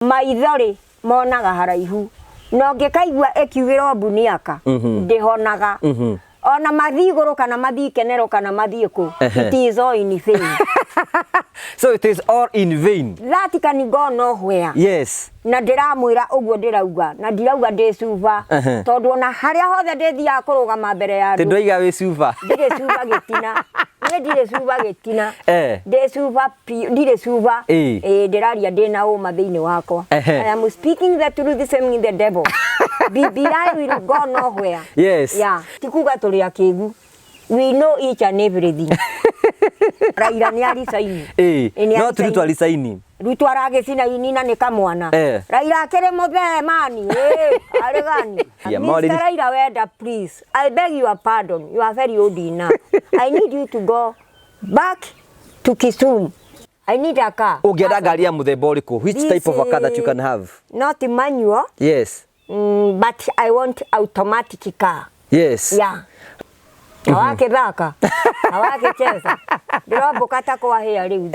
maithori monaga haraihu no ngikaigua ekiugiro mbuniaka ndihonaga ona mathiguru kana mathikenero kana mathiku it is all in vain. So it is all in vain. That can go nowhere. Yes. Na ndiramwira uguo ndirauga na ndirauga ndicuba tondu ona haria hothe ndithia kurugama mbere ya andu ndaiga wi cuba ndire cuba gitina ndire cuba gitina ndicuba ndire cuba ndiraria ndina uma thiini wakwa. I am speaking the truth, same the devil. BBI will go nowhere. Yes. Yeah. Tikuga turi akigu. We know each and everything. Raila ni alisaini. No tulitu alisaini. Ruto aragicina inina ni kamwana. Raila akere muthe mani. Aregani. Mr. Raila wenda, please. I beg your pardon. You are very old enough. I need you to go back to Kisumu. I need a car. Ungenda gari ya muthemba uriku? Which type of a car that you can have? Not manual. Yes. But I want automatic car. Yes. Yeah. Awake dhaka. Awake cheza. Ndirombo kata kwa hea riu.